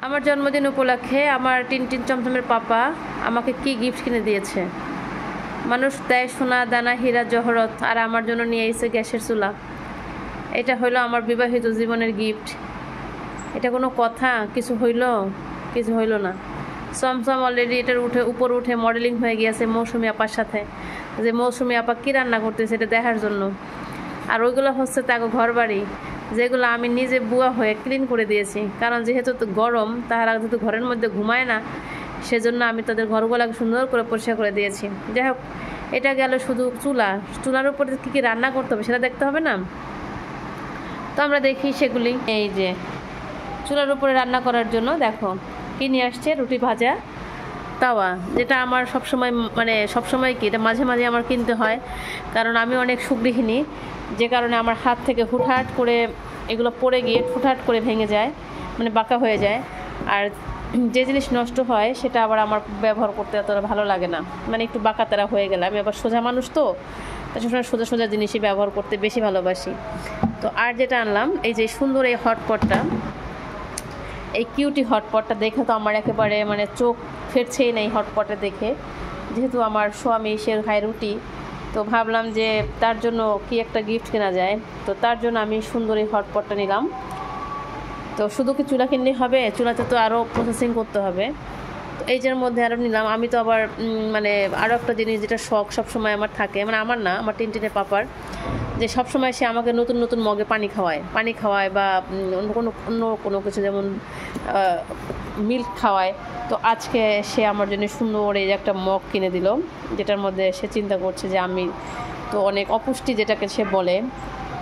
আমার জন্মদিন উপলক্ষে আমার টিনটিন চমচমের পাপা আমাকে কি গিফট কিনে দিয়েছে। মানুষ দেয় সোনা দানা হীরা জহরত, আর আমার জন্য নিয়ে এসেছে গ্যাসের চুলা। এটা হইলো আমার বিবাহিত জীবনের গিফট। এটা কোনো কথা? কিছু হইল না। চমচম অলরেডি এটার উপর উঠে মডেলিং হয়ে গিয়েছে মৌসুমি আপার সাথে, যে মৌসুমি আপা কী রান্না করতেছে এটা দেখার জন্য। আর ওইগুলো হচ্ছে তাকে ঘর বাড়ি, যেগুলো আমি নিজে বুয়া হয়ে ক্লিন করে দিয়েছি। কারণ যেহেতু গরম, তাহারা যেহেতু ঘরের মধ্যে ঘুমায় না, সেজন্য আমি তাদের ঘরগুলোকে সুন্দর করে পরিষ্কার করে দিয়েছি। যাই হোক, এটা গেল শুধু চুলার উপরে কী কী রান্না করতে হবে সেটা দেখতে হবে না? তো আমরা দেখি সেগুলি। এই যে চুলার উপরে রান্না করার জন্য দেখো কি নিয়ে আসছে, রুটি ভাজা তাওয়া, যেটা আমার সবসময় কি এটা মাঝে মাঝে আমার কিনতে হয়, কারণ আমি অনেক সুগৃহিণী, যে কারণে আমার হাত থেকে হুটহাট করে এগুলো পড়ে গিয়ে হুটহাট করে ভেঙে যায়, বাঁকা হয়ে যায়। আর যে জিনিস নষ্ট হয় সেটা আবার আমার ব্যবহার করতে এতটা ভালো লাগে না, একটু বাঁকা তারা হয়ে গেলে। আমি আবার সোজা মানুষ, তো তার সবসময় সোজা সোজা জিনিসই ব্যবহার করতে বেশি ভালোবাসি। তো আর যেটা আনলাম, এই যে সুন্দর এই হটপটটা, এই কিউটি হটপটটা দেখে তো আমার একেবারে চোখ ফেরছেই না এই হটপটে দেখে। যেহেতু আমার স্বামী সে খায় রুটি, তো ভাবলাম যে তার জন্য কি একটা গিফট কেনা যায়। তো তার জন্য আমি সুন্দর এই হটপটটা নিলাম। তো শুধু কি চুলা কিনলেই হবে? চুলাতে তো আরও প্রসেসিং করতে হবে। তো এই যের মধ্যে আরও নিলাম। আমি তো আবার আরও একটা জিনিস যেটা শখ সবসময় আমার থাকে, আমার না, আমার টিনটিনের পাপার, যে সবসময় সে আমাকে নতুন নতুন মগে পানি খাওয়ায় বা অন্য কোনো কিছু, যেমন মিল্ক খাওয়ায়। তো আজকে সে আমার জন্য সুন্দর এই একটা মগ কিনে দিল, যেটার মধ্যে সে চিন্তা করছে যে আমি তো অনেক অপুষ্টি যেটাকে সে বলে,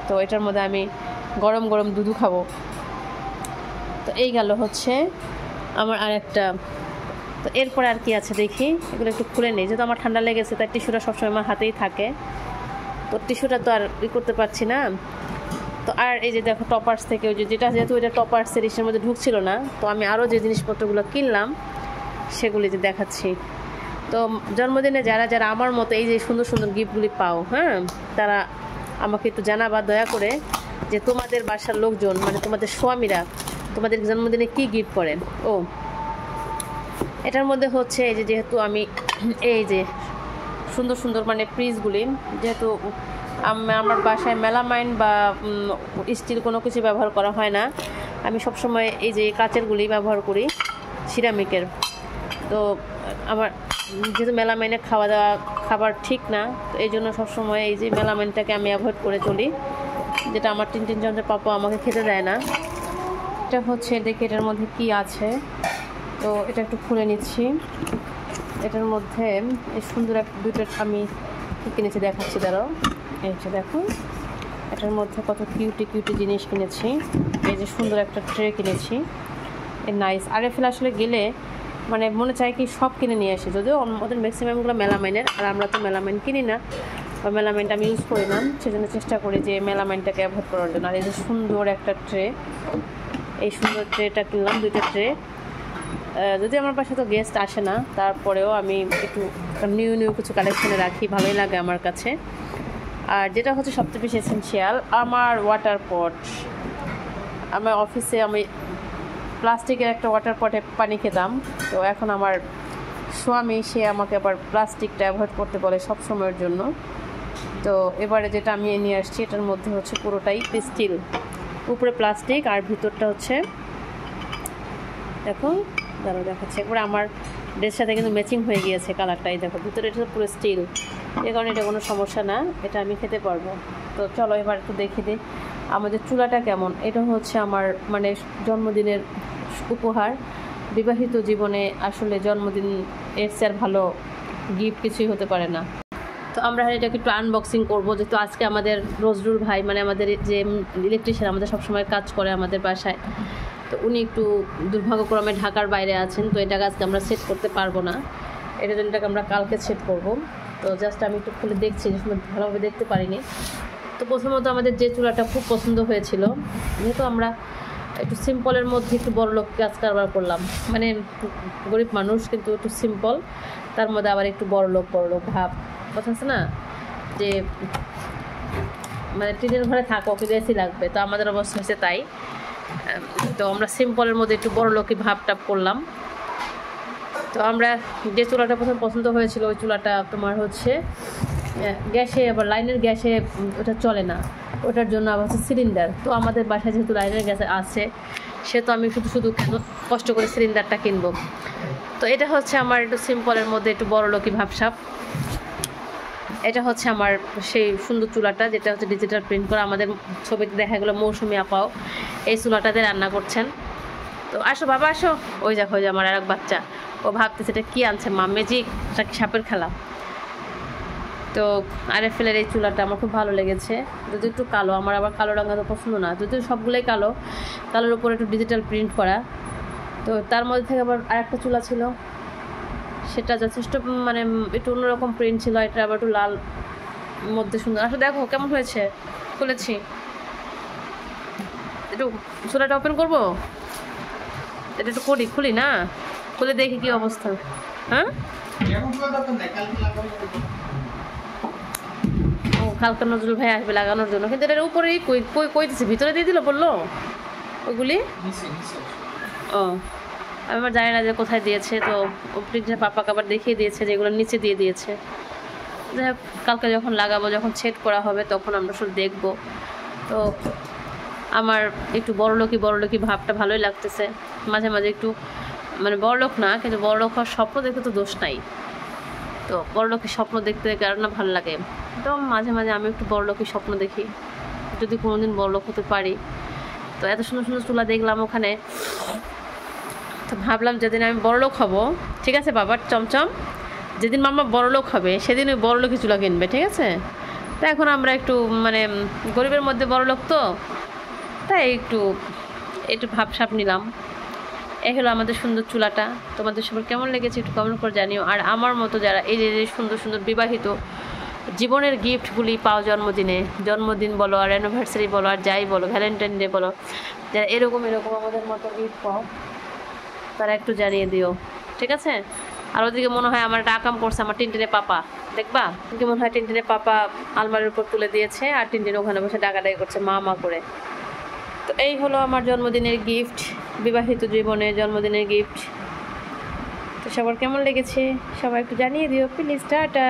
তো এটার মধ্যে আমি গরম গরম দুধু খাবো। তো এই গেল হচ্ছে আমার আর একটা। তো এরপরে আর কি আছে দেখি, এগুলো একটু খুলে নিই। যেহেতু আমার ঠান্ডা লেগেছে, তাই টিস্যুটা সবসময় আমার হাতেই থাকে, তো টিস্যুটা তো আর করতে পারছি না। তো আর এই যে দেখো টপার্স থেকে ওই যেহেতু এটা টপার্সের ইসের মধ্যে ঢুকছিল না, তো আমি আরও যে জিনিসপত্রগুলো কিনলাম সেগুলি যে দেখাচ্ছি। তো জন্মদিনে যারা যারা আমার মতো এই যে সুন্দর সুন্দর গিফটগুলি পাও, তারা আমাকে একটু জানাবা দয়া করে, যে তোমাদের বাসার লোকজন, তোমাদের স্বামীরা তোমাদের জন্মদিনে কি গিফট করেন। ও এটার মধ্যে হচ্ছে এই যে, যেহেতু আমি এই যে সুন্দর সুন্দর ফ্রিজগুলি, যেহেতু আমার বাসায় মেলামাইন বা স্টিল কোনো কিছু ব্যবহার করা হয় না, আমি সবসময় এই যে কাচেরগুলি ব্যবহার করি, সিরামিকের। তো আমার যেহেতু মেলামাইনে খাবার ঠিক না, তো এই জন্য সবসময় এই যে মেলামাইনটাকে আমি অ্যাভয়েড করে চলি, যেটা আমার টিনটিন চন্দ্রের পাপা আমাকে খেতে দেয় না। এটা হচ্ছে দেখি এটার মধ্যে কি আছে। তো এটা একটু খুলে নিচ্ছি। এটার মধ্যে এই সুন্দর দুটো আমি কী কিনেছি দেখাচ্ছি, দাঁড়াও। এই যে দেখো, এটার মধ্যে কত কিউটি কিউটি জিনিস কিনেছি। এই যে সুন্দর একটা ট্রে কিনেছি, নাইস। আরএফএল আসলে গেলে মনে চায় কি সব কিনে নিয়ে আসি, যদিও ওদের ম্যাক্সিমামগুলো মেলামাইনের, আর আমরা তো মেলামাইন কিনি না বা মেলামাইনটা আমি ইউজ করি না, সেজন্য চেষ্টা করি যে মেলামাইনটাকে অ্যাভয়েড করার জন্য। আর এই যে সুন্দর একটা ট্রে, এই সুন্দর ট্রেটা কিনলাম, দুইটা ট্রে। যদি আমার পাশে তো গেস্ট আসে না, তারপরেও আমি একটু নিউ কিছু কালেকশনে রাখি, ভালোই লাগে আমার কাছে। আর যেটা হচ্ছে সবচেয়ে বেশি এসেনশিয়াল, আমার ওয়াটার পট। আমার অফিসে আমি প্লাস্টিকের একটা ওয়াটার পটে পানি খেতাম, তো এখন আমার স্বামী সে আমাকে আবার প্লাস্টিকটা অ্যাভয়েড করতে বলে সব সময়ের জন্য। তো এবারে যেটা আমি নিয়ে আসছি, এটার মধ্যে হচ্ছে পুরোটাই স্টিল, উপরে প্লাস্টিক আর ভিতরটা হচ্ছে দেখো, দেখাচ্ছে একবার আমার ড্রেসের সাথে কিন্তু ম্যাচিং হয়ে গিয়েছে কালারটা। এই দেখো ভিতরে এটা পুরো স্টিল, এই কারণে এটা কোনো সমস্যা না, এটা আমি খেতে পারবো। তো চলো এবার একটু দেখে দিই আমাদের চুলাটা কেমন। এটা হচ্ছে আমার জন্মদিনের উপহার। বিবাহিত জীবনে আসলে জন্মদিন এর চেয়ে ভালো গিফট কিছুই হতে পারে না। তো আমরা এটাকে একটু আনবক্সিং করবো, যেহেতু আজকে আমাদের নজরুল ভাই, আমাদের যে ইলেকট্রিশিয়ান আমাদের সবসময় কাজ করে আমাদের বাসায়, তো উনি একটু দুর্ভাগ্যক্রমে ঢাকার বাইরে আছেন, তো এটাকে আজকে আমরা সেট করতে পারবো না, এটার জন্য এটাকে আমরা কালকে সেট করব। তো জাস্ট আমি একটু খুলে দেখছি, যে সময় ভালোভাবে দেখতে পারিনি। তো প্রথমত আমাদের যে চুলাটা খুব পছন্দ হয়েছিল, যেহেতু আমরা একটু সিম্পলের মধ্যে একটু বড় লোক কাজ কারবার করলাম, গরিব মানুষ কিন্তু একটু সিম্পল, তার মধ্যে আবার একটু বড় লোক ভাব, কথা আছে না, যে টিনের ঘরে থাকো কিন্তু এসি লাগবে। তো আমাদের অবস্থা হচ্ছে তাই। তো আমরা সিম্পলের মধ্যে একটু বড়লোকি ভাবটাপ করলাম। তো আমরা যে চুলাটা প্রথম পছন্দ হয়েছিল ওই চুলাটা তোমার হচ্ছে গ্যাসে, আবার লাইনের গ্যাসে ওটা চলে না, ওটার জন্য আবার হচ্ছে সিলিন্ডার। তো আমাদের বাসায় যেহেতু লাইনের গ্যাস আছে, সে তো আমি শুধু কেন কষ্ট করে সিলিন্ডারটা কিনবো। তো এটা হচ্ছে আমার একটু সিম্পলের মধ্যে একটু বড়লোকি ভাবসাব। এটা হচ্ছে আমার সেই সুন্দর চুলাটা, যেটা হচ্ছে ডিজিটাল প্রিন্ট করা। আমাদের ছবিতে দেখা গেলো মৌসুমি আপাও এই চুলাটাতে রান্না করছেন। তো আসো বাবা আসো, ওই দেখো যে আমার আর এক বাচ্চা, ও ভাবতেছে এটা কী আনছে মা, ম্যাজিক নাকি সাপের খেলা। তো আরএফএলের এই চুলাটা আমার খুব ভালো লেগেছে, যদি একটু কালো, আমার আবার কালো রঙা তো পছন্দ না, যদিও সবগুলোই কালো, কালোর উপরে একটু ডিজিটাল প্রিন্ট করা। তো তার মধ্যে থেকে আবার আরেকটা চুলা ছিল, সেটা যথেষ্ট মানে একটু অন্যরকম প্রিন্ট ছিল, এটা আবার একটু লাল মধ্যে সুন্দর। আসলে দেখো কেমন হয়েছে, খুলেছি, একটু চুলাটা ওপেন করবো, এটা একটু খুলি না, খুলে দেখি কি অবস্থা। হ্যাঁ ও কালকে নজরুল ভাই আসবে লাগানোর জন্য, কিন্তু এটার উপরেই কই দিচ্ছে, ভিতরে দিয়ে দিল বললো ওইগুলি। ও আমি আবার জানি না যে কোথায় দিয়েছে, তো প্রিন্টের পাপাকে আবার দেখিয়ে দিয়েছে যে এগুলো নিচে দিয়ে দিয়েছে। যাই হোক, কালকে যখন লাগাবো, যখন সেট করা হবে তখন আমরা শুধু দেখবো। তো আমার একটু বড়লোকি ভাবটা ভালোই লাগতেছে, মাঝে মাঝে একটু মানে বড়লোক না, কিন্তু বড়লোক হওয়ার স্বপ্ন দেখতে তো দোষ নাই। তো বড়লোকের স্বপ্ন দেখতে কারণ না ভালো লাগে, তো মাঝে মাঝে আমি একটু বড়লোকের স্বপ্ন দেখি, যদি কোনোদিন বড়লোক হতে পারি। তো এত সুন্দর সুন্দর চুলা দেখলাম ওখানে, তো ভাবলাম যেদিন আমি বড়লোক হব, ঠিক আছে বাবা চমচম, যেদিন মামা বড়লোক হবে সেদিন ওই বড়লোকি চুলা কিনবে, ঠিক আছে। তো এখন আমরা একটু মানে গরিবের মধ্যে বড়লোক, তো তাই একটু ভাবসাব নিলাম। এই হলো আমাদের সুন্দর চুলাটা। তোমাদের সবার কেমন লেগেছে একটু কমেন্ট করে জানিও। আর আমার মতো যারা এই যে সুন্দর সুন্দর বিবাহিত জীবনের গিফটগুলি পাও জন্মদিন বলো, আর অ্যানিভার্সারি বলো, আর যাই বলো, ভ্যালেন্টাইন ডে বলো, যারা এরকম আমাদের মতো গিফট পাও, তারা একটু জানিয়ে দিও, ঠিক আছে। আর ওদিকে মনে হয় আমার একটা আকাম করছে আমার টিনটিনে পাপা, দেখবা কি মনে হয় টিনটিনে পাপা আলমারির উপর তুলে দিয়েছে, আর টিনটিন ওখানে বসে ডাকাডাকি করছে মা করে। তো এই হলো আমার জন্মদিনের গিফট, বিবাহিত জীবনে জন্মদিনের গিফট। তো সবার কেমন লেগেছে সবাই একটু জানিয়ে দিও প্লিজ। টাটা।